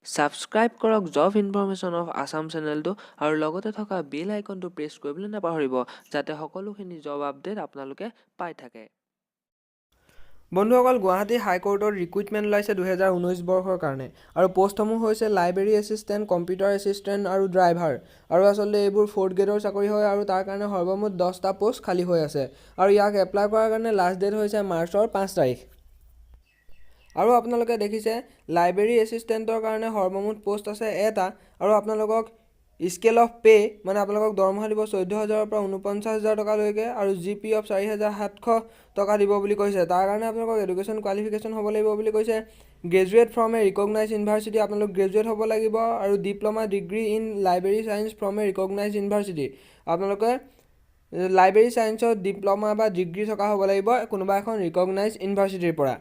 Subscribe কৰক job information of Assam চেনেলটো আৰু লগতে থকা বেল আইকনটো প্ৰেছ কৰিবলৈ নাপাহৰিব যাতে সকলোখিনি জব আপডেট আপোনালোকে পাই থাকে। বন্ধুসকল, গুৱাহাটী হাইকোৰ্টৰ ৰিক্ৰুইটমেণ্ট ওলাইছে 2019 বৰ্ষৰ কাৰণে আৰু পোষ্টসমূহ হৈছে লাইব্ৰেৰী এছিষ্টেণ্ট, কম্পিউটাৰ এছিষ্টেণ্ট আৰু ড্ৰাইভাৰ। আৰু আচলতে এইবোৰ 4th গ্ৰেডৰ চাকৰি হয় আৰু তাৰ কাৰণে সৰ্বমুঠ 10টা পোষ্ট খালী হৈ আছে আৰু ইয়াক এপ্লাই কৰাৰ কাৰণে লাষ্ট ডেট হৈছে মাৰ্চৰ 5 তাৰিখ। আৰু আপোনালোকে দেখিছে লাইব্ৰেৰী এছিষ্টেণ্টৰ কাৰণে সৰ্বমুঠ পোষ্ট আছে এটা আৰু আপোনালোকক স্কেল অফ পে মানে আপোনালোকক দৰমহা দিব 14,000ৰ পৰা 49,000 টকালৈকে আৰু GP অফ 4,700 টকা দিব বুলি কৈছে। তাৰ কাৰণে আপোনালোকক এডুকেশ্যন কোৱালিফিকেশ্যন হ'ব লাগিব বুলি কৈছে। Graduate from a recognise university, আপোনালোক গ্ৰেজুৱেট হ'ব লাগিব আৰু diploma degree in library science from a recognise university, আপোনালোকে লাইব্ৰেৰী ছায়েন্সত ডিপ্ল'মা বা ডিগ্ৰী থকা হ'ব লাগিব কোনোবা এখন ৰিকগনাইজ ইউনিভাৰ্চিটিৰ পৰা।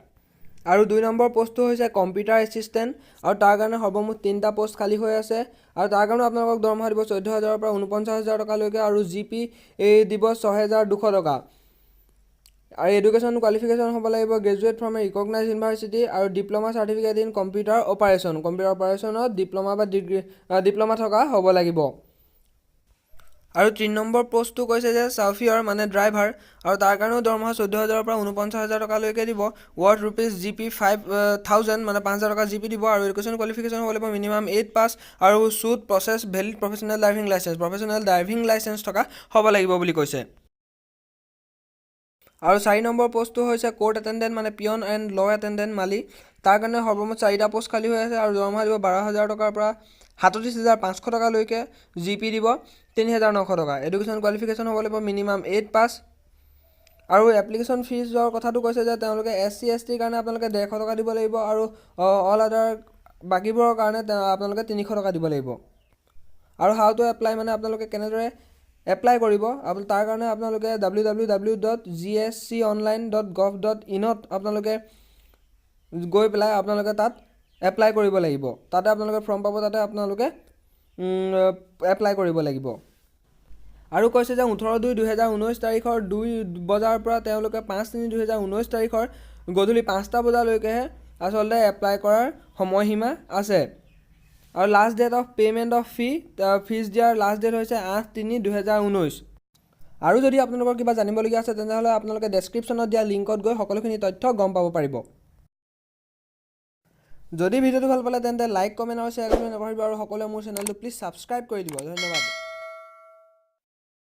আৰু 2 নম্বৰ পোষ্টটো হৈছে কম্পিউটাৰ এছিষ্টেণ্ট আৰু তাৰ কাৰণে সৰ্বমুঠ 3টা পোষ্ট খালী হৈ আছে আৰু তাৰ কাৰণে আপোনালোকক দৰমহা দিব 14,000ৰ পৰা 49,000 টকালৈকে আৰু GP দিব 6,200 টকা। আৰু এডুকেশ্যন কোৱালিফিকেশ্যন হ'ব লাগিব graduate from a recognise university আৰু ডিপ্ল'মা চাৰ্টিফিকেট ইন কম্পিউটাৰ অপাৰেশ্যনত ডিপ্ল'মা বা ডিগ্ৰী ডিপ্ল'মা থকা হ'ব লাগিব। আৰু 3 নম্বৰ পোষ্টটো কৈছে যে চাফিয়ৰ মানে ড্ৰাইভাৰ আৰু তাৰ কাৰণেও দৰমহা 14,000ৰ পৰা 49,000 টকালৈকে দিব। ৱৰ্ড ৰুপিজ GP 5,000 মানে 5,000 টকা GP দিব আৰু এডুকেশ্যন কোৱালিফিকেশ্যন হ'ব লাগিব মিনিমাম 8 পাছ আৰু should possess valid professional driving licence থকা হ'ব লাগিব বুলি কৈছে। আৰু 4 নম্বৰ পোষ্টটো হৈছে কোৰ্ট এটেণ্ডেণ্ট মানে পিয়ন এণ্ড ল এটেণ্ডেণ্ট মালি, তাৰ কাৰণে সৰ্বমুঠ 4টা পোষ্ট খালী হৈ আছে আৰু দৰমহা দিব 12,000 টকাৰ পৰা 37,500 টকালৈকে, GP দিব 3,900 টকা। এডুকেশ্যন কোৱালিফিকেশ্যন হ'ব লাগিব মিনিমাম 8 পাছ আৰু এপ্লিকেশ্যন ফিজৰ কথাটো কৈছে যে তেওঁলোকে SC ST কাৰণে আপোনালোকে 150 টকা দিব লাগিব আৰু অল আদাৰ বাকীবোৰৰ কাৰণে আপোনালোকে 300 টকা দিব লাগিব। আৰু হাউ টু এপ্লাই মানে আপোনালোকে কেনেদৰে এপ্লাই কৰিব তাৰ কাৰণে আপোনালোকে www.gsconline.gov.in আপোনালোকে গৈ পেলাই আপোনালোকে তাত এপ্লাই কৰিব লাগিব। তাতে আপোনালোকে ফৰ্ম পাব, তাতে আপোনালোকে এপ্লাই কৰিব লাগিব। আৰু কৈছে যে 18/2/2019 তাৰিখৰ 2 বজাৰ পৰা তেওঁলোকে 5/3/2019 তাৰিখৰ গধূলি 5টা বজালৈকেহে আচলতে এপ্লাই কৰাৰ সময়সীমা আছে। আৰু last date of payment of fees দিয়াৰ লাষ্ট ডেট হৈছে 8/3/2019। আৰু যদি আপোনালোকৰ কিবা জানিবলগীয়া আছে তেনেহ'লে আপোনালোকে ডেছক্ৰিপশ্যনত দিয়া লিংকত গৈ সকলোখিনি তথ্য গম পাব পাৰিব। যদি ভিডিঅ'টো ভাল পালে তেন্তে লাইক, কমেণ্ট আৰু শ্বেয়াৰ কৰিবলৈ নাপাহৰিব আৰু সকলোৱে মোৰ চেনেলটো প্লিজ ছাবস্ক্ৰাইব কৰি দিব। ধন্যবাদ।